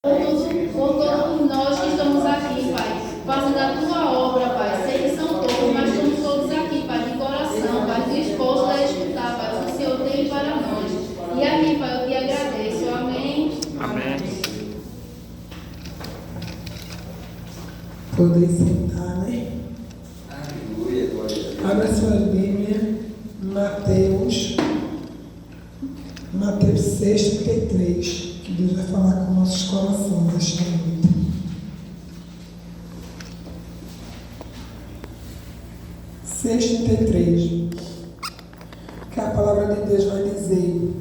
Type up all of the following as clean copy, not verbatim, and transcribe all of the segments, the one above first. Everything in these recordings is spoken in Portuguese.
por todos nós que estamos aqui, Pai, fazendo a tua obra, Pai. Sei que são poucos, mas estamos todos aqui, Pai, de coração, Pai, dispostos a escutar, Pai, o que o Senhor tem para nós. E aqui, Pai, eu te agradeço. Amém. Amém. Podem sentar, né? Abra sua Bíblia, Mateus 6:33, que Deus vai falar com nossos corações esta noite. Que a palavra de Deus vai dizer: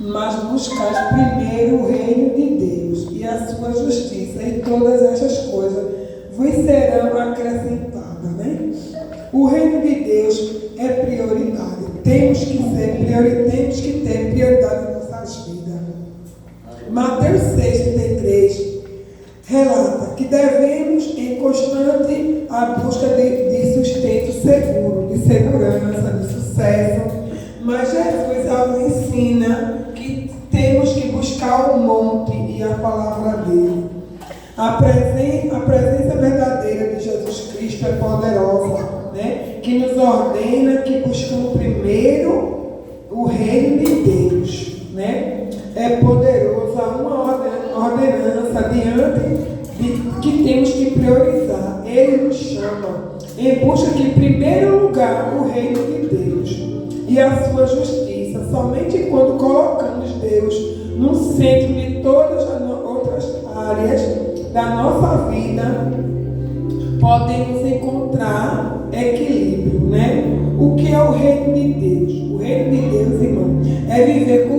mas buscais primeiro o reino de Deus e a sua justiça, e todas estas coisas vos serão acrescentadas, né? O reino de Deus é prioridade. Temos que ter prioridade em nossas vidas. Mateus 6:33 relata que devemos em constante a busca de sustento seguro, de segurança, de sucesso. Mas Jesus ensina que temos que buscar o monte e a palavra dele. A presença verdadeira de Jesus Cristo é poderosa, né? Que nos ordena que buscamos primeiro o reino de Deus, né? É poderoso, há uma ordenança diante de que temos que priorizar. Ele nos chama em busca de, em primeiro lugar, o reino de Deus e a sua justiça. Somente quando colocamos Deus no centro de todas as outras áreas da nossa vida, podemos encontrar equilíbrio, né? O que é o reino de Deus? O reino de Deus, irmão, é viver com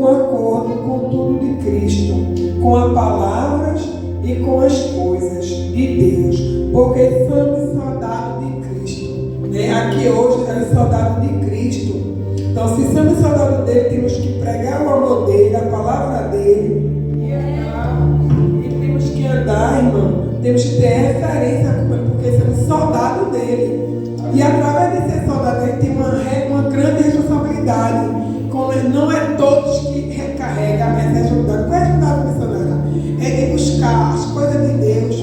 acordo com tudo de Cristo, com as palavras e com as coisas de Deus, porque somos soldados de Cristo, né? Aqui hoje é o soldado de Cristo. Então, se somos soldados dele, temos que pregar o amor dele, a palavra dele, e temos que andar, irmão, temos que ter referência com ele, porque somos soldados dele. E através de ser soldado dele, tem uma grande responsabilidade. Como não é todos que recarregam essa responsabilidade. Qual é a responsabilidade missionária? É de buscar as coisas de Deus.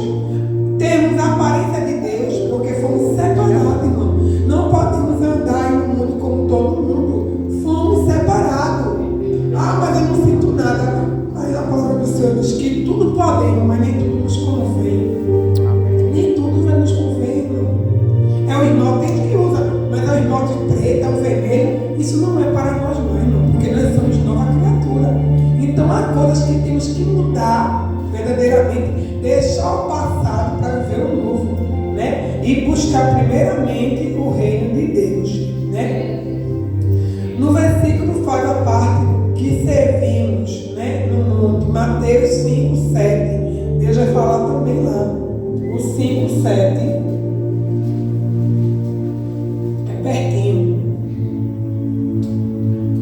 Temos a aparência de Deus, porque fomos separados, irmão. Não podemos andar no mundo como todo mundo. Fomos separados. Ah, mas eu não sinto nada. Mas a palavra do Senhor diz que tudo podemos, mas nem tudo nos convém. Nem tudo vai nos convém, irmão. É o esmalte que usa, mas é o esmalte preto, é o vermelho. Isso não é para nós, não, irmão, porque nós somos nova criatura. Então há coisas que temos que mudar verdadeiramente, deixar o passado para viver o novo, né? E buscar primeiramente o reino de Deus, né? No versículo faz a parte que servimos, né? No monte, Mateus 5:7. Deus vai falar também lá. O 5:7 é pertinho.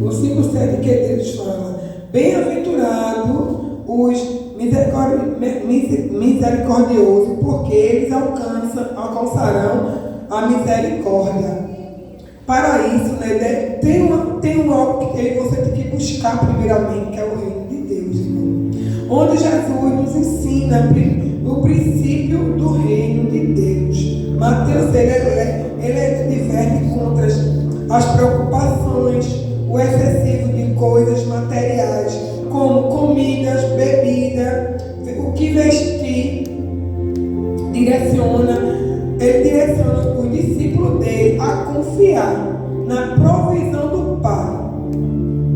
O 5:7 que Deus fala: bem-aventurado os misericordiosos, porque eles alcançarão a misericórdia. Para isso, né, tem algo que você tem que buscar primeiramente, que é o reino de Deus, irmão. Onde Jesus nos ensina o princípio do reino de Deus. Mateus, ele diverte contra as preocupações, o excessivo de coisas materiais, como comidas, bebida, o que vestir. Ele direciona os discípulos dele a confiar na provisão do Pai.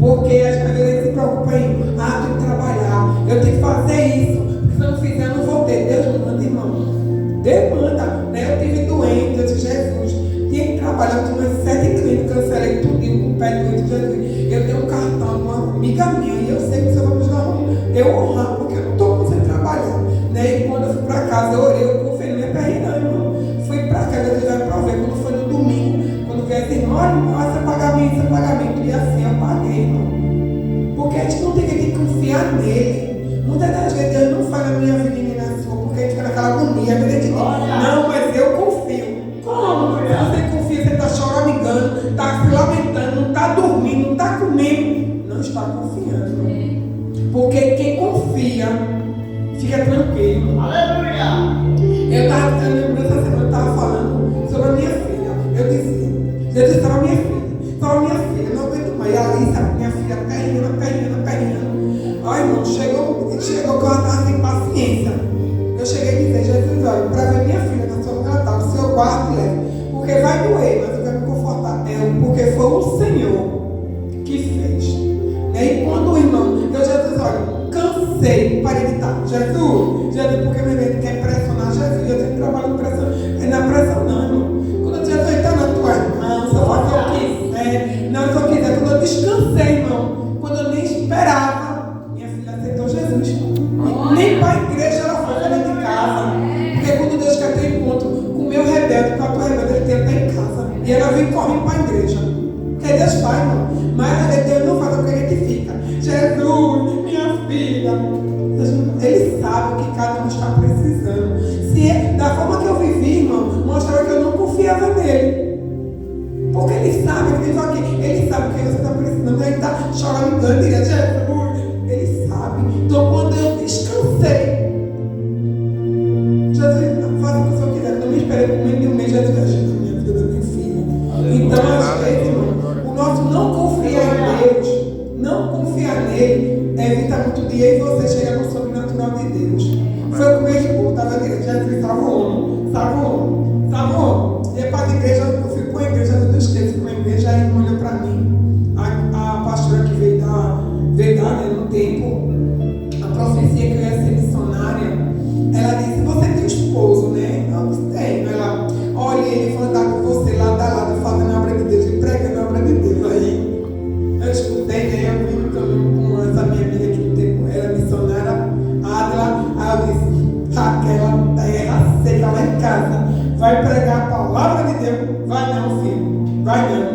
Porque às vezes ele se preocupa em, tenho que trabalhar, eu tenho que fazer isso, porque se eu não fizer, eu não vou ter. Deus manda, irmão. Deus manda, né? Eu tive doente, eu disse, Jesus, tinha que trabalhar, eu tinha umas 7 clínicas, cancelei tudo com o pé doente, Jesus. Eu tenho um cartão de uma amiga minha, e eu sei que você vai me dar eu honrar, porque eu não estou conseguindo trabalhar, né? E quando eu fui para casa, eu orei, eu conferi minha perna, não, irmão. Fui para casa, eu já provei, quando foi no domingo, quando veio assim, olha, esse pagamento, e assim eu paguei, irmão. Porque a gente não tem que confiar nele. Muitas das vezes Deus não faz na minha vida nem na sua, porque a gente fica naquela agonia, a gente diz, não, mas eu confio. Porque quem confia, fica tranquilo. Aleluia. Eu lembro essa semana, eu estava falando sobre a minha filha. Eu disse, Jesus estava minha filha. Estava minha filha, não aguento mais. E a Alissa, minha filha, perrinhando. Ai, irmão, chegou que ela estava sem paciência. Eu cheguei e disse, Jesus, olha, para ver minha filha na sua casa, o Senhor guarda e leve. Porque vai doer, mas eu quero me confortar. Porque foi o Senhor que fez. E quando o irmão, eu Jesus, olha, cansei, parei de estar. Jesus, porque meu mente quer pressionar Jesus. Eu tenho trabalho de pressão. É na pressão não, irmão. Quando Jesus está na tua mão, só faz o que eu quiser. Não, só quiser. Quando eu descansei, irmão, quando eu nem esperava, minha filha aceitou Jesus. E nem para a igreja ela foi dentro de casa. Porque quando Deus quer ter encontro com o meu rebelde, com a tua rebelde, ele tem até em casa. E ela vem correndo para a igreja. Porque Deus faz, irmão. Mas Deus não faz o que a gente fica. Jesus, minha filha. Ele sabe o que cada um está precisando. Da forma que eu vivi, irmão, mostrava que eu não confiava nele. Porque ele sabe, ele sabe o que você está precisando. Ele está chorando direto. Jesus, ele sabe. Então quando eu descansei, Jesus, faz o que o Senhor quiser. Eu não me esperei por menos de um mês, Jesus agiu na minha vida, da minha filha. Então, às vezes, irmão, o nosso não confiar em Deus, não confiar nele, evita muito dia e você chega no sobrenatural de Deus. Foi com o meu esposo, estava direto, Jesus, salva o homem. E para a igreja, eu fui com a igreja, eu não esqueço, com a igreja, aí ele olhou para mim, a pastora que veio dar no tempo, a profecia que eu ia ser missionária, ela disse, você tem esposo, né? Eu disse, tenho. Ela, olha, ele foi andar com você lado a lado, fazendo a obra de Deus e pregando a obra de Deus. Aí, eu escutei, né? Eu vim no caminho com essa minha amiga que no tempo era missionária, Adla. Aí eu disse, aquela terra seca lá em casa, vai pregar a palavra de Deus? Vai não, filho, vai não.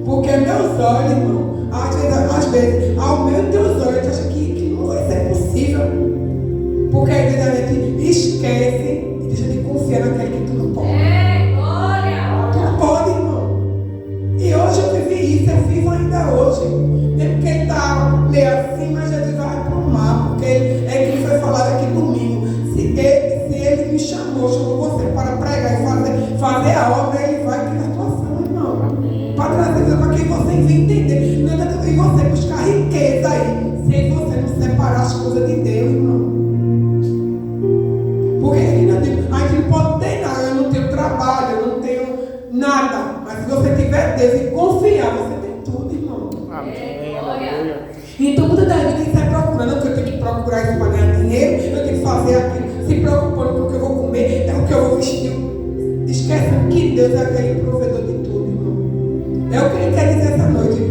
Porque meus olhos, irmão, às vezes, ao meu teus olhos, eu acho que não vai ser possível. Porque a igreja a gente esquece e deixa de confiar naquele que tu não pode. Tu não pode, irmão. E hoje eu vivi isso, eu vivo ainda hoje. Mesmo que ele está meio assim, mas Jesus vai arrumar. Porque é que foi falado aqui domingo. Se ele me chamou você para pregar e fazer a obra, ele vai criar a atuação, irmão. Para trazer para que você entender. Não é e você buscar riqueza aí. Se você não separar as coisas de Deus, irmão. Porque a gente não pode ter nada, eu não tenho trabalho, eu não tenho nada. Mas se você tiver Deus e confiar, você tem tudo, irmão. Amém. Então muitas das vezes você está procurando, que eu tenho que procurar isso para ganhar dinheiro, eu tenho que fazer aquilo, se preocupando com o que eu vou comer, é o que eu vou vestir. Esquece que Deus é aquele provedor de tudo, irmão. É o que ele quer dizer essa noite.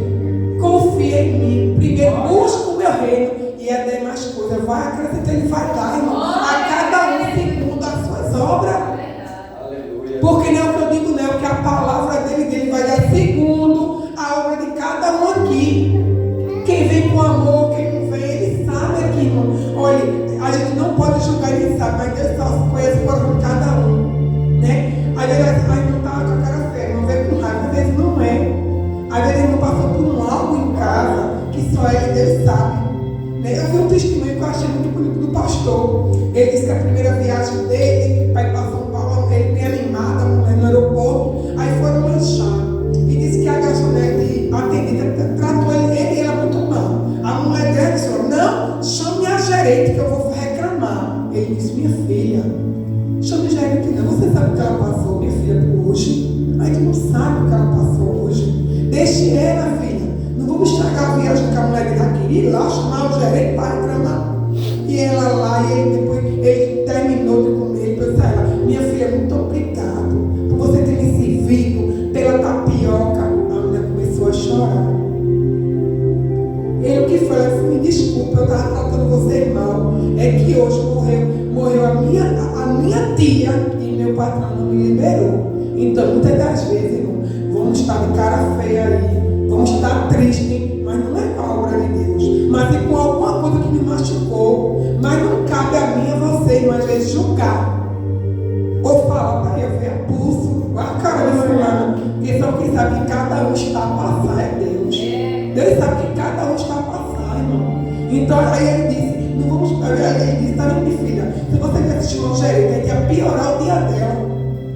Confia em mim. Primeiro busca o meu reino e a demais coisas. Vai acreditar, ele vai dar, irmão. A cada um segundo as suas obras. Porque não é o que eu digo, não é o que a palavra dele vai dar segundo a obra de cada um aqui. Quem vem com amor, quem não vem, ele sabe aqui, irmão. Olha, a gente não pode julgar, ele sabe, mas Deus só conhece o coração de cada um, né? Às vezes não está com a cara feia, não vem com raiva, às vezes não é. Às vezes ele não passou por um algo em casa que só ele Deus sabe. Né? Eu vi um testemunho que eu achei muito bonito do pastor. Ele disse que a primeira viagem dele para ir para São Paulo, ele bem animado, a mulher no aeroporto, aí foram lanchar. E disse que a garçonete atendida tratou ele e ela muito mal. A mulher dele disse, não, chame a gerente que eu vou reclamar. Ele disse, minha filha, chame a gerente não, você sabe o que ela passou, minha filha, por hoje? A gente não sabe o que ela passou hoje. Deixe ela, filha. Não vamos estragar a viagem que a mulher dele queria ir lá chamar o gerente para reclamar. E ela lá, e ele terminou de comer. Ele disse a ela, minha filha, muito obrigado por você ter me servido pela tapioca. A mulher começou a chorar. Ele, o que foi? Ela disse, me desculpa, eu estava tratando você mal. É que hoje morreu a minha tia e meu patrão não me liberou. Então, muitas das vezes, irmão, vamos estar de cara feia aí, vamos estar triste, mas não é com a obra de Deus, mas é com alguma coisa que me machucou. Mas não cabe a mim, a você, irmão, às vezes julgar ou falar para eu ver a pulso, a cara de fulano, porque só quem sabe que cada um está a passar é Deus. Deus sabe que cada um está a passar, irmão. Então aí ele disse, Ele disse, tá vendo, minha filha? Se você quer assistir uma gerente, ia piorar o dia dela.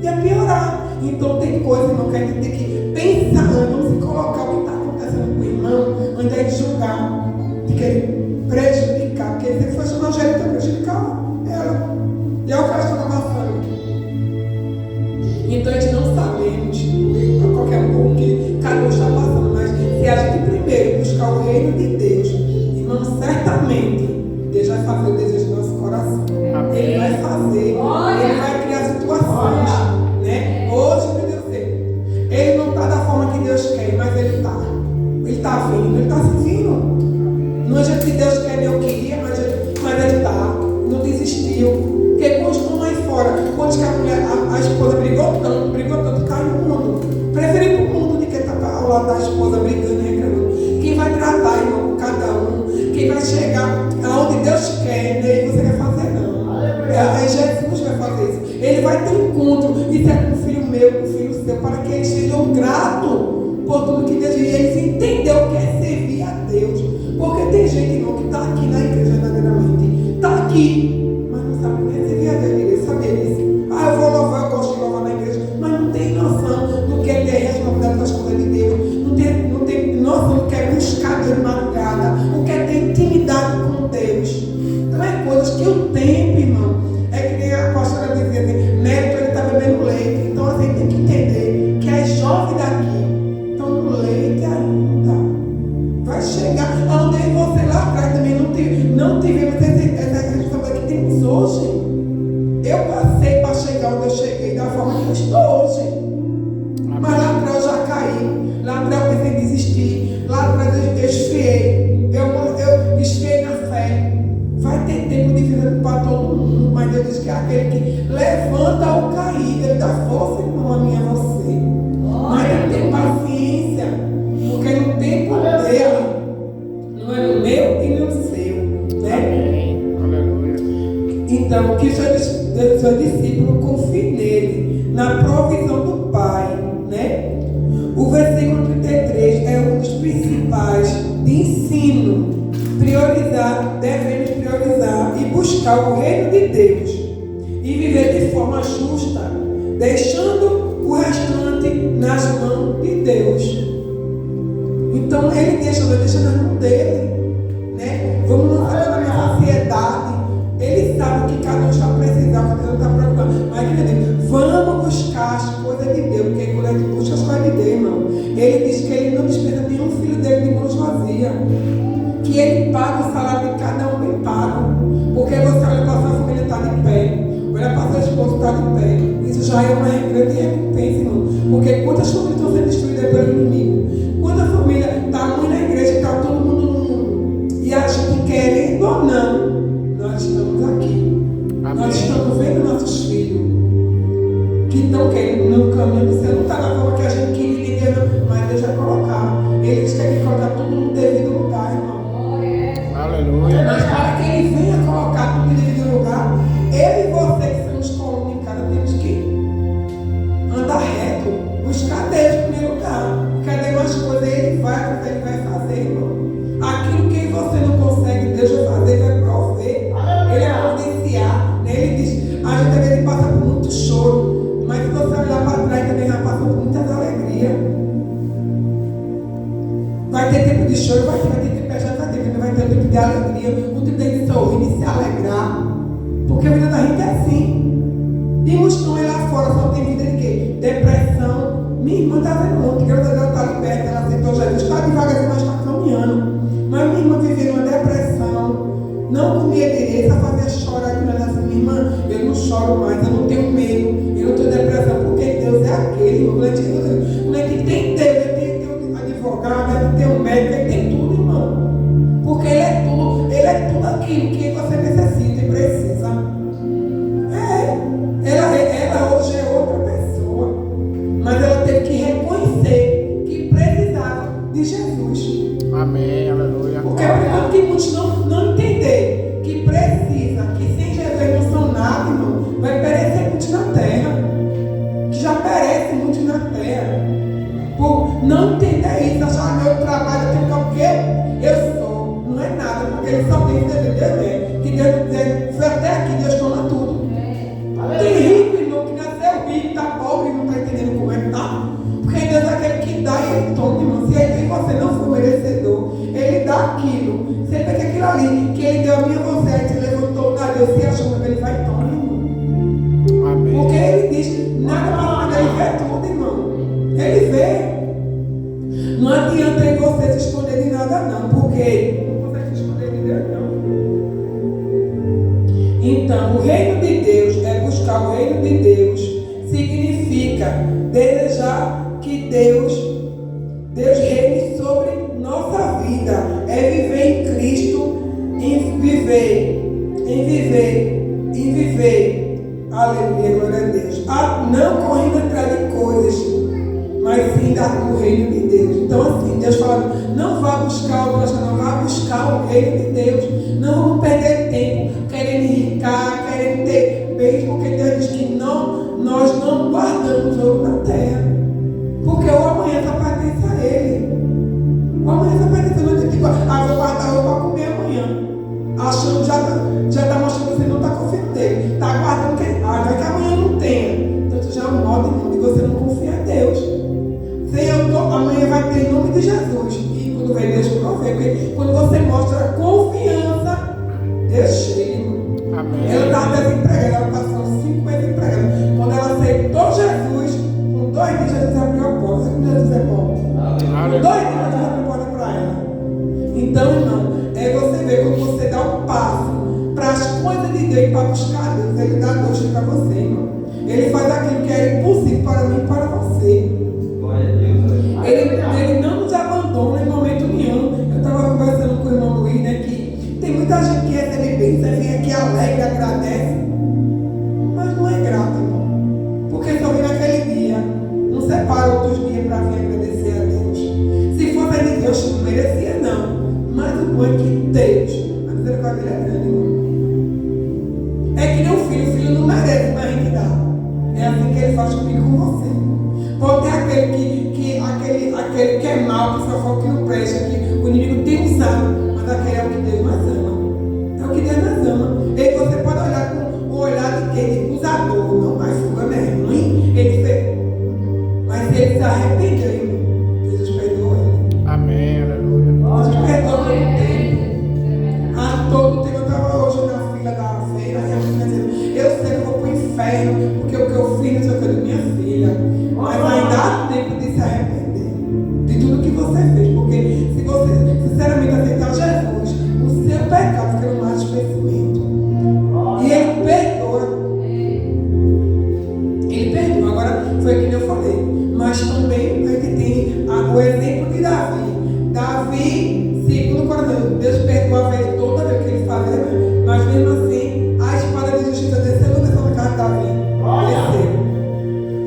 Ia piorar. Então tem coisa, irmão, que a gente tem que pensar antes de colocar o que está acontecendo com o irmão, antes de julgar, de querer prejudicar. Porque se ele fosse uma gerente, ia prejudicar ela. E é o que ela está passando. Então a gente não sabemos, para qualquer um, que cada um está passando, mas se a gente primeiro buscar o reino de Deus, irmão, certamente Deus vai fazer o desejo do nosso coração. Ele vai fazer, ele vai criar situações, né? Hoje, meu Deus do céu, ele não está da forma que Deus quer, mas ele está. Ele está vindo, ele está se vindo. Não é jeito que Deus quer, nem eu queria, mas ele está. Não desistiu. Porque quando estão lá fora, quando a esposa brigou tanto, cai no mundo. Prefere ir para o mundo do que estar ao lado da esposa brigando e reclamando. Quem vai tratar, irmão, com cada um, quem vai chegar aonde Deus quer, nem você quer fazer, não. É Jesus que vai fazer isso. Ele vai ter um encontro, isso é com o filho meu, com o filho seu, para que eles sejam gratos por tudo que Deus, e eles entenderam o que é servir a Deus. Porque tem gente, irmão, que está aqui na igreja verdadeiramente, está aqui, mas não sabe nem servir a Deus. Ninguém sabia disso. Ah, eu vou louvar, eu gosto de louvar na igreja, mas não tem noção do que é ter responsabilidade com as coisas de Deus, não tem noção do que é buscar Deus de madrugada, o que é ter intimidade com Deus. Então é coisas que o tempo, irmão, é que nem a pastora dizia assim, Neto, ele está bebendo leite. Então a gente tem que entender que é jovem daqui, então no leite ainda vai chegar aonde você lá atrás também não tivemos essa responsabilidade que temos hoje. Eu passei para chegar onde eu cheguei da forma que eu estou hoje. Mas lá atrás eu já caí, lá atrás eu pensei em desistir, lá atrás eu esfriei, eu esfriei na fé. Vai ter tempo de vida para todo mundo, mas Deus diz que é aquele que levanta o caído, ele dá força, irmão, a mim e a você. Mas ele tem paciência, porque no tempo dele, não é no meu e no seu, né? Aleluia. Então, que o seu discípulo confie nele, na provisão do Pai, né? O versículo 33 é um dos principais de ensino. Devemos priorizar e buscar o reino de Deus e viver de forma justa, deixando o restante nas mãos de Deus. Então ele deixa nas mãos dele, né? Vamos não fazer na ansiedade. Ele sabe o que cada um está precisando, o que cada um está preocupado. Mas ele diz, vamos buscar as coisas de Deus, porque quando a gente busca as coisas de Deus, irmão, ele diz que ele não dispensa nenhum filho dele de mãos vazias. Que ele paga o salário de cada um bem pago. Porque você olha para a sua família está de pé, olha para seu esposo está de pé. Isso já é uma grande recompensa, irmão. Porque quantas famílias estão sendo destruídas pelo inimigo? Quanta família está muito na igreja e está todo mundo no mundo? E a gente, querendo ou não, nós estamos aqui. Amém. Nós estamos vendo nossos filhos que estão querendo no caminho do céu. Não está na forma que a gente queria, mas Deus vai colocar. Ele diz que tem que colocar tudo no devido lugar, irmão. Aleluia. Mas para que ele venha colocar tudo em devido lugar, eu e você que somos comunicados, temos que andar reto, buscar Deus em primeiro lugar. Porque as demais coisas ele vai fazer, irmão. Aquilo que você não consegue, Deus vai fazer, vai prover. Ele vai providenciar, né? Ele diz, a gente às vezes passa por muito choro, mas se você olhar para trás também já passou por muitas alegrias. Vai ter tempo de choro, vai ter tempo de pechar, vai ter tempo de alegria, um tempo de sorrir, de se alegrar. Porque a vida da gente é assim. E mostrou lá fora, só tem vida de quê? Depressão. Minha irmã está vendo ontem, graças a Deus está liberta, ela aceitou Jesus, está devagarzinho, mas está caminhando. Mas minha irmã vivia numa depressão, não comia direito, só fazia chorar. E ela assim, minha irmã, eu não choro mais, eu não tenho medo, eu não tenho depressão, porque Deus é aquele. Quando a gente tem Deus, advogado, ele tem um médico, ele tem tudo, irmão. Porque ele é tudo aquilo que você necessita e precisa. Ela hoje é outra pessoa, mas ela teve que reconhecer que precisava de Jesus. Amém, aleluia. Porque por que muitos não entender que precisa, que sem Jesus não são nada, irmão, vai perecer muitos na terra, que já perece muitos na terra. Por não entender isso, achar meu trabalho, eu tenho que o quê? Eu sou. Não é nada, porque ele só tem que entender Deus, né? Que Deus vê tudo, irmão. Ele vê. Não adianta você se esconder de nada, não, porque não consegue se esconder de Deus, não. Então, o reino de Deus é buscar o reino de Deus, significa desejar que Deus reine sobre nossa vida, é viver em Cristo, em viver, aleluia, glória a Deus, não correndo atrás de coisas, mas sim no reino de Deus. Então assim, Deus fala, não vá buscar o próximo, não vá buscar o reino de Deus, não vamos perder tempo querendo enricar, querendo ter bens, porque Deus diz que não, nós não guardamos ouro na terra, porque o amanhã só pertence a Ele. O amanhã só pertence a Ele, não tem que guardar, vou guardar ouro para comer amanhã. Achando, já está mostrando que você não está confiando nele, está aguardando que vai que amanhã não tenha. Então tu já mostra que você não confia em Deus. Senhor, amanhã vai ter em nome de Jesus. E quando vem Deus provê, porque quando você mostra a confiança, Deus chega. Amém. Ela estava desempregada, ela passou 5 meses desempregada. Quando ela aceitou Jesus, com 2 dias Jesus abriu a porta. Sabe que Jesus é bom? Com 2 dias Jesus abriu a porta para ela. Então, irmão, você vê quando você dá um passo para as coisas de Deus, para buscar Deus, Ele dá doce para você, irmão. Ele faz aquilo que é impossível para mim e para você. Ele não nos abandona em momento nenhum. Eu estava conversando com o irmão Luiz, né, que tem muita gente que recebe bem, você vem aqui alegre, agradece, mas não é grato, irmão. Porque só vem naquele dia, não separa outros dias para vir agradecer a Deus. Se fosse de Deus, não merecia, não. Mas o bom é que Deus, a misericórdia dele é grande, irmão. É que nem o filho não merece, mas a gente dá. É assim que ele faz comigo com você. Pode ter aquele que é mau, que só fala que não presta, que o inimigo tem usado, mas aquele é o que Deus mais ama. É o que Deus mais ama. E você pode olhar com o olhar de quem? De acusador. Não, mas fulano é ruim. Mas se ele se arrependeu, irmão, Jesus perdoa ele. Amém, aleluia. Jesus perdoa todo tempo. A todo tempo. Eu estava hoje na fila da feira e a menina dizendo, eu sei que eu vou para o inferno, porque o que eu fiz não sei o que da minha filha. Mas ainda há tempo de se arrepender de tudo que você fez. Porque se você sinceramente aceitar Jesus, o seu pecado fica no mar de esquecimento. E Ele perdoa. Ele perdoa. Agora foi que eu falei. Mas também a gente tem o exemplo de Davi. Davi, segundo o coração, Deus perdoa a vez toda vez que ele fazia, mas mesmo assim, a espada de justiça desceu na casa de Davi. Desceu.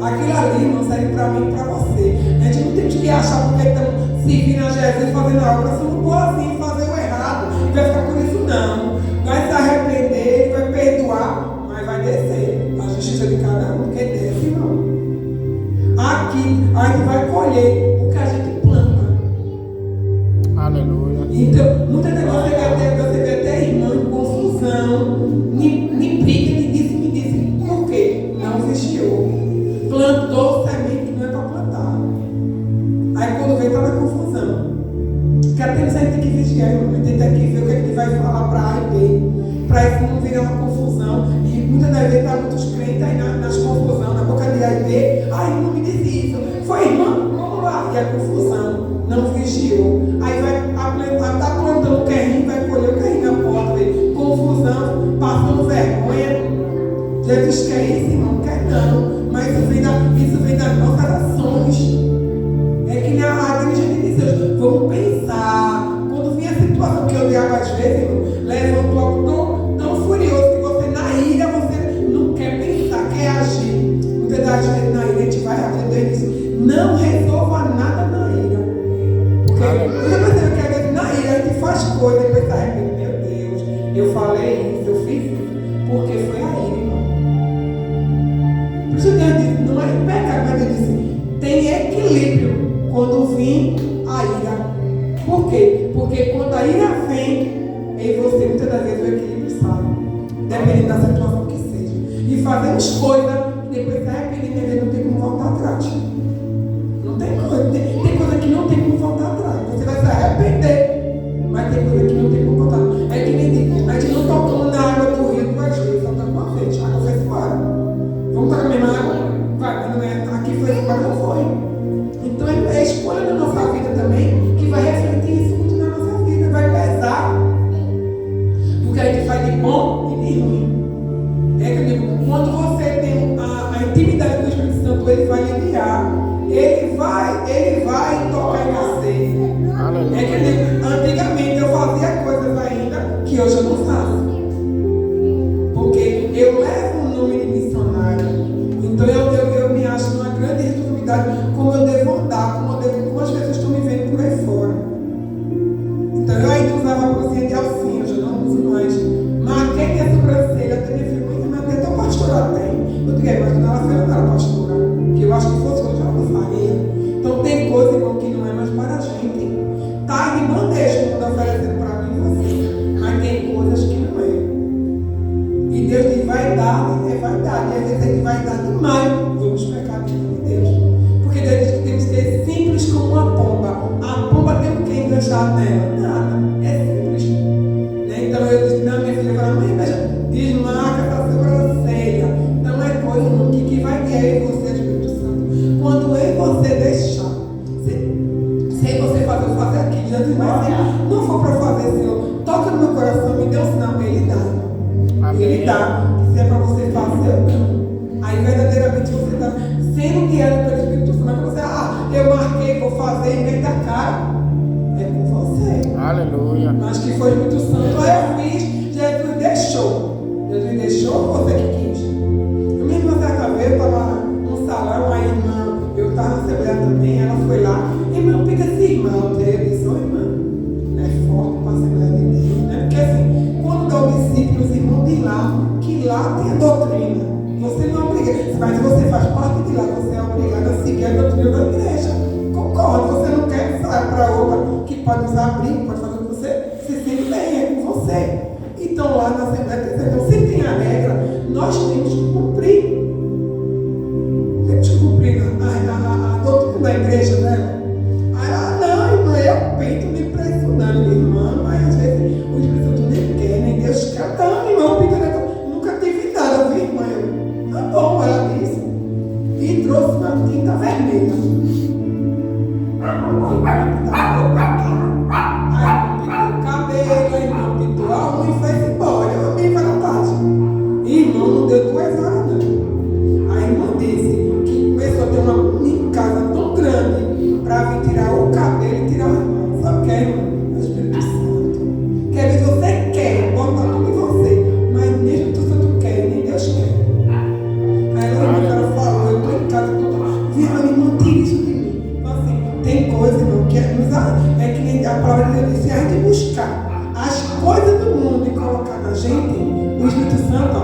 Aquilo ali não serve para mim e para você. A gente não tem que achar porque estamos seguindo a Jesus, fazendo a obra, somos boazinhos, fazer o errado e vai ficar por isso, não. Vai se arrepender, ele vai perdoar, mas vai descer a justiça de cada um, porque desce, irmão. Aqui a gente vai colher o que a gente planta. Aleluia. Então, muitas vezes você vê até irmão em confusão, em briga, me disse, por quê? Não vigiou. Plantou semente que não é para plantar. Aí quando vem, está na confusão. Porque até isso a gente tem que vigiar, irmão. A gente tem que ver o que ele vai falar para A e B. Para isso não virar uma confusão. E muitas das vezes está muitos crentes aí nas confusões, na boca de A e B. Ai, não me disse isso. Foi, irmão, vamos lá. E a confusão não vigiou. Aí está plantando o querrinho, vai colher o querrinho na porta. Véio. Confusão, passando vergonha. Jesus quer isso, irmão? Não quer não. Mas isso vem das nossas ações. É que nem a dirigente de Deus. Vamos pensar. Quando vinha a situação que eu diabo às vezes, irmão, levantou algo tão furioso que você, na ira, você não quer pensar, quer agir. Muitas das vezes na ira a gente vai agir. Deus diz, não resolva nada na ira. Porque você percebe que às vezes na ira a gente faz coisas e pensa, meu Deus, eu falei isso, eu fiz isso. Porque foi a ira, irmão. Por isso Deus disse, não é pecado, mas Deus disse, tem equilíbrio quando vir a ira. Por quê? Porque quando a ira vem em você, muitas das vezes o equilíbrio sai. Dependendo da situação que seja. E fazemos coisas que depois se arrependem, não tem como voltar atrás. Não tem coisa. Tem coisa que não tem como voltar atrás. Você vai se arrepender, mas tem coisa que não tem como voltar atrás. É que nem diz, a gente não tocando na água do rio 2 vezes, só toca uma vez, a água foi fora. Vamos tocar a mesma água? Vai, não é, aqui foi pastorar, ele vai tocar em você. Aleluia. É que antigamente eu fazia coisas ainda que hoje eu não faço. Porque eu levo o nome de missionário. Então eu me acho numa grande responsabilidade como eu devo andar, como as pessoas estão me vendo por aí fora. Então eu ainda usava a coisinha de alcinha, eu já não uso mais. Marquei minha sobrancelha, até minha filha, até tão pastora tem. Eu digo, mas quando ela era pastora, que eu acho que fosse hoje ela não faria. Então tem coisa, irmão, que não é mais para a gente. Tá de bandeja o mundo oferecendo para mim e você. Mas tem coisas que não é. E Deus diz, vai dar, é vaidade. E às vezes ele vai dar demais. Vamos pecar diante de Deus. Porque Deus diz que temos que ser simples como uma pomba. A pomba tem o que enganchar nela? Nada. É simples. Né? Então eu disse, não, minha filha fala, mãe, veja, desmarca essa sobrancelha. Então é coisa que vai guiar em você, Espírito Santo. Quando eu e você deixar, sem você fazer aqui, Jesus vai dizer, não for para fazer, Senhor, toca no meu coração, me dê um sinal, Ele dá. Amém. Ele dá. Se é para você fazer, eu não. Aí verdadeiramente você está sendo guiado pelo Espírito Santo. Mas você, eu marquei, vou fazer e mete a cara. É com você. Aleluia. Mas que foi muito santo, aí eu fiz, Jesus deixou. Jesus deixou ou você que quis? Eu mesma certa vez, eu estava num salão, a irmã, eu estava na Assembleia também, ela foi lá, irmã, pega esse irmão, eu disse, irmã, é forte para a Assembleia de Deus, né? Porque assim, quando dá o discípulo, os irmãos de lá, que lá tem a doutrina. Você não é obrigado, mas você faz parte de lá, você é obrigado a seguir a doutrina da igreja. Concordo, você não quer sair para outra que pode usar abrigo, pode fazer o que você se sente bem, é com você. Então lá na Assembleia de Deus, então, se tem a regra, nós temos que cumprir. Temos que cumprir a doutrina da igreja dela. Não, irmã, eu peito me pressionando, irmã, mas às vezes o Espírito Santo nem quer, nem Deus quer. Não, irmão, nunca tive nada, viu, irmã? Tá bom, ela disse. E trouxe uma tinta vermelha. Aí pintou o cabelo, a irmã pintou a unha e foi embora. Eu amei para a tarde. Irmão, não deu 2 horas, não. A irmã disse que começou a ter uma em casa tão grande para vir tirar o cabelo e tirar as mãos. Só quer, irmão, o Espírito Santo. Quer ver, você quer, bota tudo em você, mas nem o Espírito Santo quer, nem Deus quer. Aí ela falou, eu estou em casa, a irmã, tira isso de mim. Então, assim, tem coisa, irmão, que é que nem a palavra de Deus disse, de buscar as coisas do mundo e colocar na gente, o Espírito Santo, ó,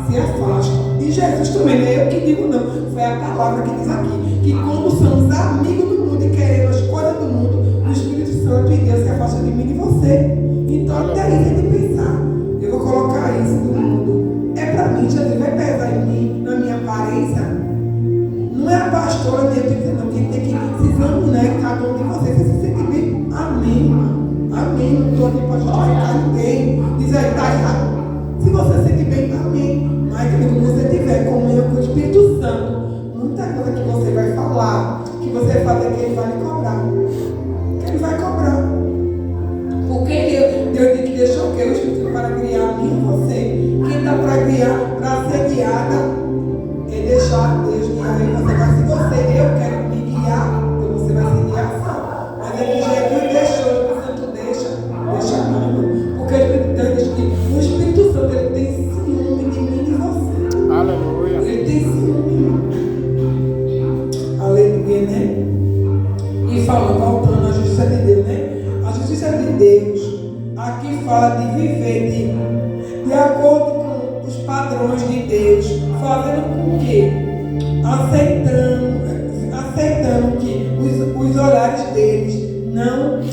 se afasta. E Jesus também, não é eu que digo não, foi a palavra que diz aqui, que como somos amigos do mundo e queremos as coisas do mundo, o Espírito Santo e Deus se afasta de mim e de você. Então, até aí tem que pensar, eu vou colocar isso do mundo. É para mim, Jesus vai pesar em mim, na minha aparência. Não é a pastora nem eu dizendo, não, quem tem que se examinar cada um de vocês, se sente bem. Amém, irmão. Amém. Não estou aqui para justificar ninguém. Diz aí, está errado. Se você se sente bem, amém. Mas quando você tiver comunhão com o Espírito Santo, muita coisa que você vai falar, que você vai fazer, que Ele vai lhe cobrar. Que Ele vai cobrar. Porque Deus disse que deixou o que? O Espírito para criar a mim e você. Quem está para ser guiada, é deixar Deus guiar em você. Mas se eu quero me guiar, então você vai se guiar só. Mas é que Jesus deixou, o Espírito Santo deixa não. Porque o Espírito Santo diz que o Espírito Santo ele tem ciúme de mim e de você. Aleluia. Ele tem ciúme. Aleluia, né? E falando, voltando à justiça de Deus, né? A justiça de Deus aqui fala de viver de acordo com os padrões de Deus, fazendo com que, aceitando que os olhares deles,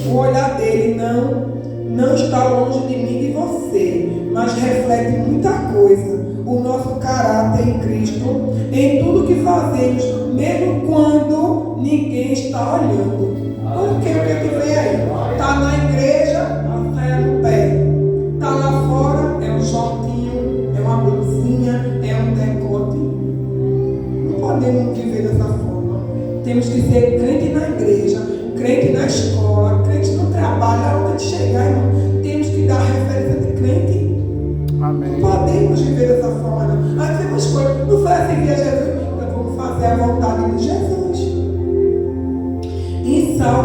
o olhar dele não está longe de mim e de você, mas reflete muita coisa, o nosso caráter em Cristo, em tudo que fazemos, mesmo quando ninguém está olhando. Porque o que vem aí? Está na igreja, a saia no pé. Está lá fora, é um shortinho, é uma blusinha, é um decote. Não podemos viver dessa forma. Temos que ser crente na igreja, crente na escola, crente no trabalho, onde chegar, irmão. Temos que dar referência de crente. Amém. Não podemos viver dessa forma, não. Aí temos coisas, não foi assim que Jesus, então vamos fazer a vontade de Jesus.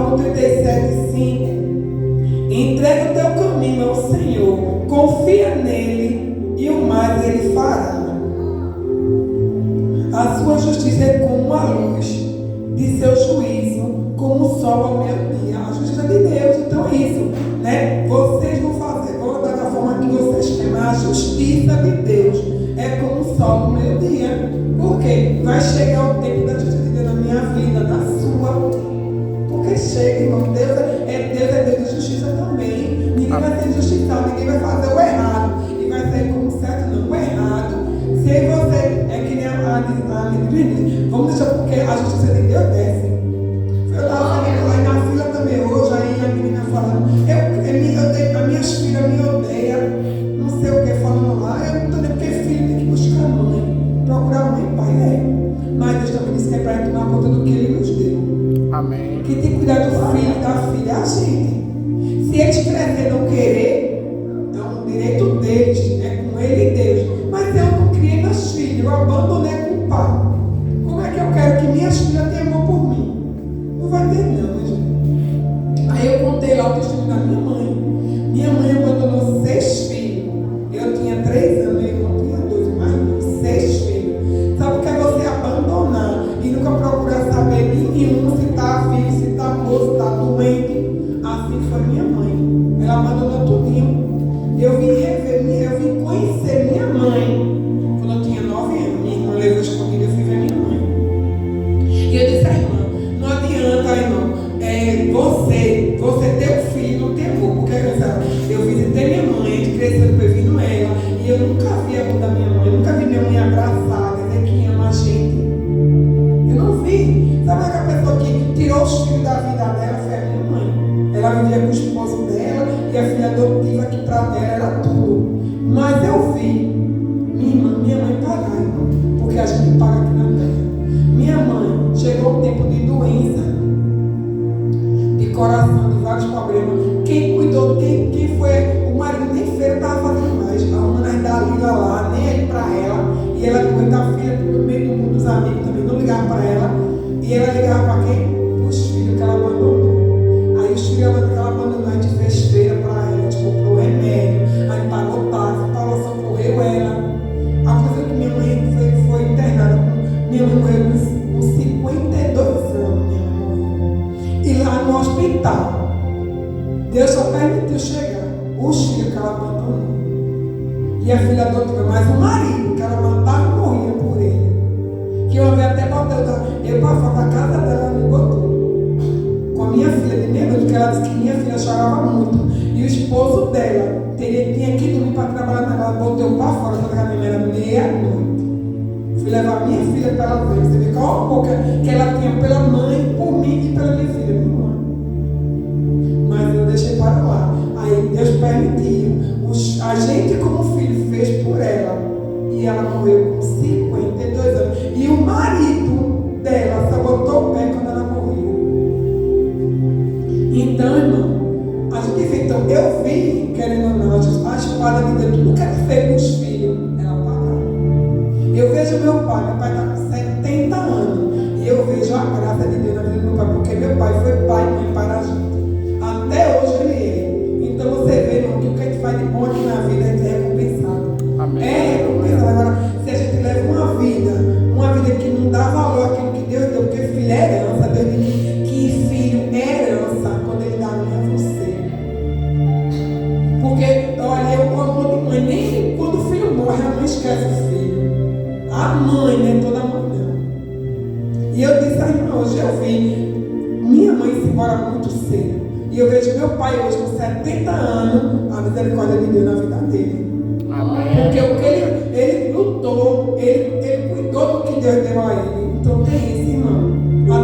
Salmo 37:5. Entrega o teu caminho ao Senhor, confia nele e o mais ele fará. A sua justiça é como a luz, de seu juízo como o sol ao meio-dia. A justiça de Deus, então é isso, né? Vocês vão fazer, vão andar da forma que vocês querem, mas a justiça de Deus é como o sol ao meio-dia. Por quê? Vai chegar o tempo da justiça de Deus na minha vida, na sua. Porque chega, irmão. Deus é Deus de justiça também. Ninguém vai ser injustiçado, ninguém vai fazer o errado e vai sair como certo, não. O errado, se você é que nem a diz, vamos deixar, porque a justiça de Deus desce. Eu estava falando lá na fila também hoje, aí a menina falando, as minhas filhas me odeiam, não sei o que, falando lá. Eu não estou nem porque filho tem que buscar a mãe, procurar mãe e pai, Mas Deus também disse que é para gente tomar conta do que Ele nos deu. Amém. Que tem que cuidar do filho e da filha, a gente. Se eles crescerem não querer, é um direito deles, é com ele e Deus. Mas eu não criei meus filhos, eu abandonei com o pai. Como é que eu quero que minhas filhas tenham amor por mim? Não vai ter não, gente. Aí eu contei lá o testemunho da minha mãe. Minha mãe abandonou 6 filhos. Eu tinha 3 anos, meu irmão tinha 2, mas não, 6 filhos. Sabe o que é você abandonar e nunca procurar saber de nenhum se está vivo, se está morto, se está doente? Assim foi minha mãe. Ela abandonou tudinho. Eu vim conhecer minha mãe quando eu tinha 9 anos. Minha irmã levou escondida, eu fui ver minha mãe. E eu disse à irmã, não adianta, irmão, você ter um filho não tem amor. Porque eu visitei minha mãe, a gente cresceu depois vindo ela, e eu nunca vi a amor da minha mãe, eu nunca vi minha mãe abraçada, dizer que ama a gente. Eu não vi. Sabe aquela pessoa que tirou os filhos da vida dela? Foi a minha mãe. Ela vivia com o esposo dela e a filha adotiva que para dela era tudo. Mas eu vi minha mãe pagar, irmão, porque a gente paga aqui na terra. Minha mãe chegou um tempo de doença, de coração, de vários problemas. Quem cuidou, quem foi, o marido nem feira estava fazendo mais, arrumando as Dalila lá, nem aí para ela. E ela cuida da filha no meio do mundo dos amigos também, não ligava para ela. E ela ligava para quem? Os filhos que ela abandonou. Aí os filhos que ela abandonou, a gente fez feira para ela, a gente comprou remédio, a gente pagou táxi, pagou, socorreu ela. Aconteceu que minha mãe foi internada, minha mãe morreu com 52 anos, minha mãe morreu. E lá no hospital, Deus só permitiu chegar os filhos que ela abandonou. E a filha adotiva, mas o marido que ela matava e morria por ele. Que uma vez até botei eu para fora da casa dela, ela me botou. Com a minha filha de meia-noite, porque ela disse que minha filha chorava muito. E o esposo dela tinha que dormir para trabalhar na casa, botou para fora, quando a minha era meia-noite. Fui levar minha filha para ela ver. Você vê qual a boca que ela tinha pela mãe, por mim e pela minha filha, minha irmã. Mas eu deixei para lá. Aí Deus permitiu. A gente, como filho, fez por ela. E ela morreu com 52 anos. E o marido dela só botou o pé quando ela morreu. Então, irmão, a gente vê. Então, eu vi, querendo ou não, a espada de Deus, tudo que ela fez com os filhos, ela pagava. Eu vejo meu pai está com 70 anos. E eu vejo a graça de Deus na vida do meu pai, porque meu pai foi pai e mãe para a gente. Até hoje ele é. Então você vê, irmão, que o que a gente faz de bom aqui na vida é recompensado. Amém. É recompensado. Agora, se a gente leva uma vida que não dá valor àquilo que Deus deu, porque filho é herança, Deus diz que filho é herança quando ele dá a mim a você. Porque, olha, eu amo de mãe, nem quando o filho morre, a mãe esquece o filho. A mãe, né? Toda mãe não. E eu disse, irmã, hoje eu vi minha mãe se embora muito cedo. E eu vejo meu pai hoje com 70 anos, a misericórdia de Deus na vida dele. Amém. Porque o que ele lutou, ele cuidou do que Deus deu a ele. Então tem isso, irmão.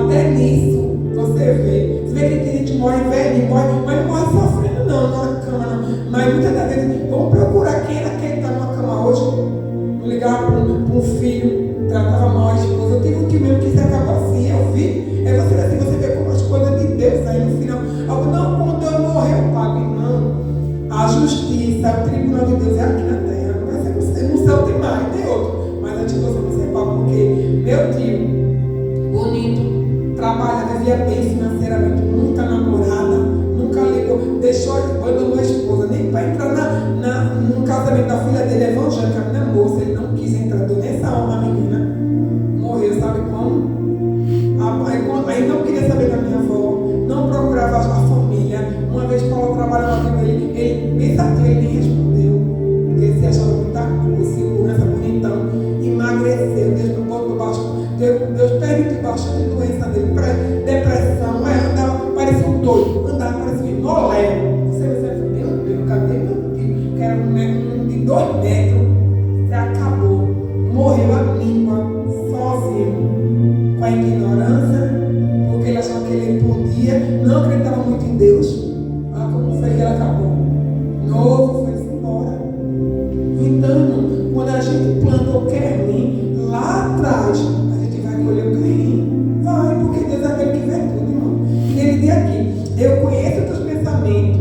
Até nisso, você vê. Você vê que tem gente que morre velho, mas não morre sofrendo não, na cama não. Mas muitas das vezes, vamos procurar quem era que está numa cama hoje. Não ligar para um filho, tratava mal a esposa. Eu tive um tio mesmo que se acabou assim, eu vi. É você assim, você vê como as coisas de Deus aí no final. Não, quando eu morrer eu pago, irmão. A justiça, o tribunal de Deus é aqui na terra. Não vai ser no céu, tem mais, tem outro. Mas antes de você paga, porque meu tio, bonito, trabalha, vivia bem financeiramente, nunca não Aí não queria saber da minha avó, não procurava a família. Uma vez Paulo trabalhava com ele bem certinho, ele nem respondeu. Porque ele se achava muita coisa, segurança, bonitão. Emagreceu, Deus não botou baixo. Deus permitiu bastante doença dele, depressão, andava, parecia um doido, andava, parecia um moléu. Você pensa, meu Deus, cadê meu filho? Que era um menino de 2 metros, se acabou, morreu a língua, sozinho, com a ignorância, porque ele achava que ele podia, não acreditava muito em Deus. Ah, como foi que ele acabou? Novo, foi-se embora. Então, quando a gente planta o que é ruim, lá atrás, a gente vai colher o que é ruim. Vai, porque Deus é aquele que vê tudo, irmão. E ele diz aqui, eu conheço os teus pensamentos,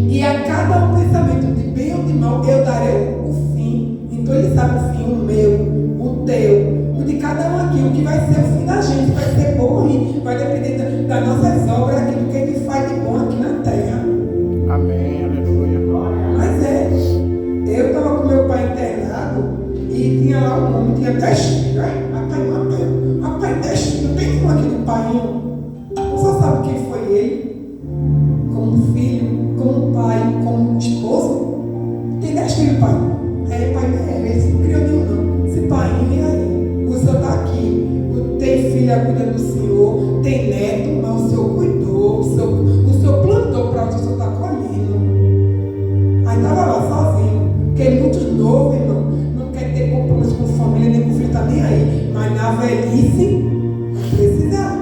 e a cada um pensamento de bem ou de mal, eu darei o fim. Então ele sabe o fim, o meu, o teu, o de cada um aqui, o que vai ser o fim da gente, vai ser bom ou ruim, vai depender das nossas obras, aquilo que ele faz de bom aqui na terra. Amém, aleluia. Mas eu estava com meu pai internado e tinha lá um homem, tinha 10 filhos, rapaz, 10 filhos, não tem nenhum aqui no pai, não só sabe quem foi ele, como filho, como pai, como esposo. Tem 10 filhos, pai. Pai, ele não criou nenhum, não. Esse pai, e aí? O senhor está aqui, tem filha cuidando do senhor, tem neto, mas o senhor cuidou, o senhor plantou para onde o senhor está colhendo. Aí estava lá sozinho, porque é muito novo, irmão, não quer ter compromisso com família, nem com filho, está nem aí. Mas na velhice, vai precisar.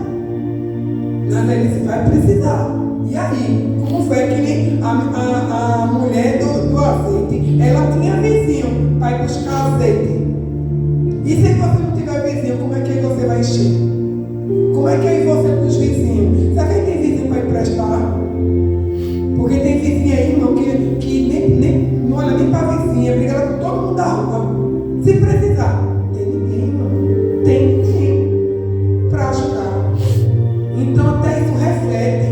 Na velhice vai precisar. E aí, como foi que a mulher do azeite, ela tinha vizinho para ir buscar azeite. E se você não tiver vizinho, como é que você vai encher? Como é que aí você com os vizinhos? Será que tem vizinho para emprestar? Porque tem vizinha aí, irmão, que nem não olha nem para a vizinha, briga com todo mundo da rua. Se precisar, tem ninguém, irmão. Tem ninguém para ajudar. Então até isso reflete.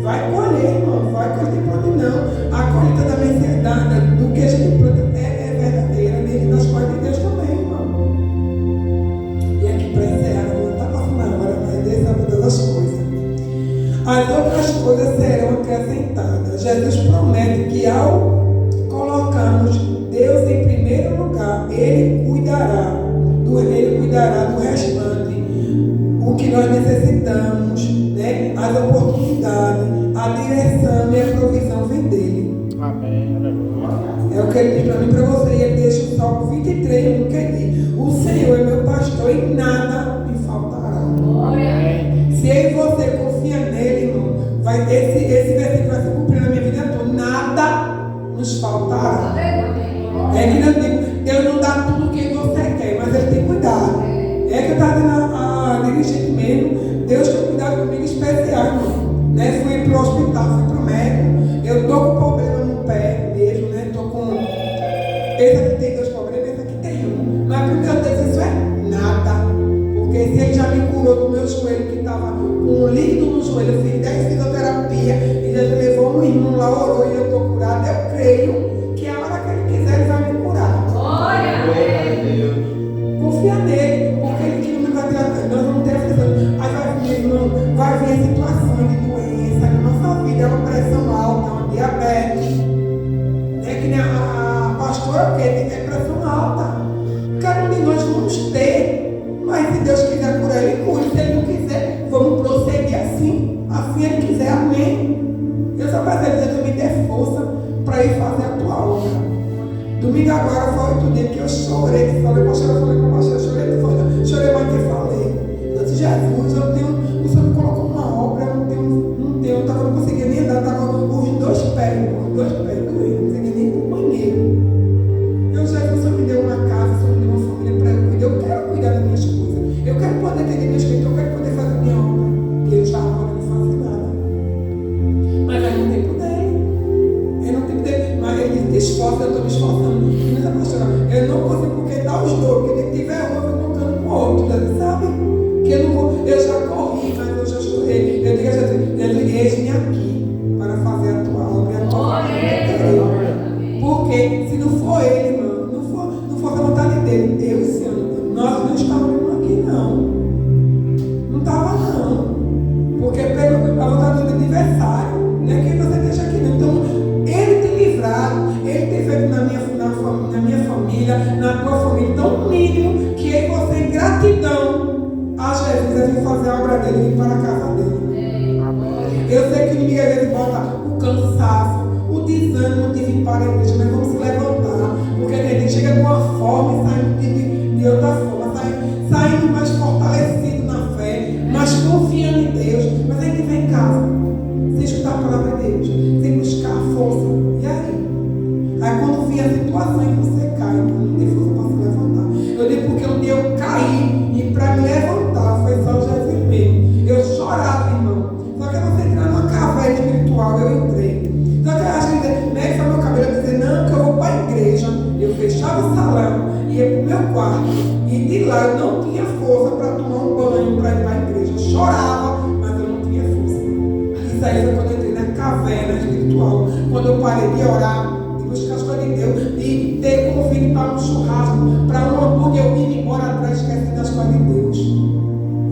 Vai colher, irmão, vai colher, pode não. A colheita da mensalidade, do que a gente planta, é verdadeira, dentro das coisas de Deus também, irmão. E aqui para encerrar, não está passando a hora, mas Deus sabe todas as coisas. As outras coisas serão acrescentadas. Jesus promete que ao colocarmos Deus em primeiro lugar, Ele cuidará do restante, o que nós necessitamos, né? As oportunidades, a direção e a provisão vem dele. Amém, aleluia. É o que ele diz para mim e para você. E ele deixa o Salmo 23, que ele diz: o Senhor é meu pastor e nada me faltará. Amém. Se eu e você confia nele, irmão, esse versículo vai se cumprir na minha vida toda. Nada nos faltará. É que eu digo, Deus não dá tudo o que você quer, mas Ele tem cuidado. É que eu estava dizendo a dirigente mesmo, Deus tem cuidado comigo especial, irmão. Né? Fui para o hospital, fui para o médico, eu estou com problema no pé mesmo, né? Estou com. Esse aqui tem 2 problemas, esse aqui tem 1. Mas para o meu Deus isso é nada. Porque se Ele já me curou do meu joelho, que estava com um líquido no joelho, eu fiz 10 fisioterapia, e Deus levou um irmão lá, orou e eu estou curado, eu creio que a hora que Ele quiser, Ele vai me curar. Confia nele, porque Ele que não vai ter, nós vamos ter aflição. Aí vai vir, irmão, vai vir a situação de doença na nossa vida, é uma pressão alta, é uma diabetes. É que nem a pastora, porque tem pressão alta. Cada um de nós vamos ter, mas se Deus quiser curar, Ele cura. Se Ele não quiser, vamos prosseguir assim Ele quiser, amém. Eu só peço a Deus me dê força para ir fazer a tua obra. Domingo agora foi outro dia que eu chorei, falei com a pastora, chorei mais do que falei. Eu disse, Jesus, o Senhor me colocou uma obra, eu não conseguia nem andar, estava com os 2 pés doendo, não conseguia nem ir para o banheiro. Jesus, o Senhor me deu uma casa, o Senhor me deu uma família para eu cuidar, eu quero cuidar das minhas coisas, eu quero poder ter minhas coisas, eu quero poder fazer minha obra, que Ele já agora não faz nada. Mas aí no tempo dele, mas Ele te esforça, eu estou me esforçando. Eu não consigo porque dá os dois, porque tem que tiver um, eu vou colocando com o outro, sabe? Que eu não vou, eu já na tua família. Então, o mínimo que eu e você, em gratidão a Jesus, é vir fazer a obra dele e vir para a casa dele. Eu sei que o inimigo às vezes bota o cansaço, o desânimo de vir para a igreja, mas vamos se levantar, porque a gente chega de uma forma e sai de outra forma, saindo mais fortalecido na fé, mais confiando em Deus. Mas a gente vem em casa, sem escutar a palavra de Deus, sem buscar a força. E aí? Aí quando vem a situação em que você cai, não tem força para se levantar. Eu digo porque um dia eu caí e para me levantar foi só Jesus mesmo. Eu chorava, irmão. Só que você entrar numa caverna espiritual, eu entrei. Só que eu acho que mexe meu cabelo e dizer, não, que eu vou para a igreja. Eu fechava o salão, ia para o meu quarto. E de lá eu não tinha força para tomar um banho para ir para a igreja. Eu chorava, mas eu não tinha força. Isso aí foi quando eu entrei na caverna espiritual. Quando eu parei de orar, de buscar as coisas de Deus, de ter convite para um churrasco, para um hambúrguer, eu vim embora atrás, esquecendo as coisas de Deus.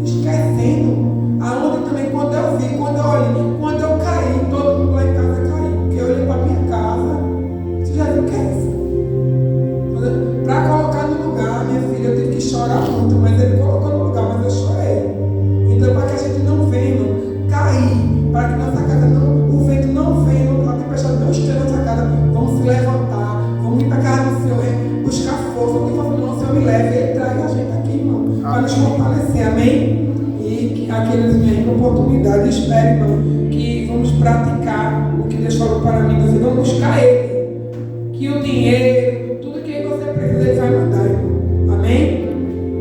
Esquecendo. Aonde também, quando eu vi, quando eu olhei, quando eu caí, todo mundo lá em casa caiu. Porque eu olhei para minha casa, você já viu o que é isso? Para colocar no lugar, minha filha, eu tive que chorar muito, mas ele colocou no lugar, mas eu chorei. Então, para que a gente não venha cair, para que nossa casa não, o vento não venha, a tempestade não esteja na nossa casa, vamos se levantar, vamos ir para a casa do Senhor, buscar força, o que for não, o Senhor me leve, Ele traz a gente aqui, irmão, para nos fortalecer, amém? E que aqueles que têm oportunidade, espere, irmão, que vamos praticar o que Deus falou para mim, nós vamos buscar Ele, que o dinheiro, tudo que você precisa, Ele vai mandar, irmão.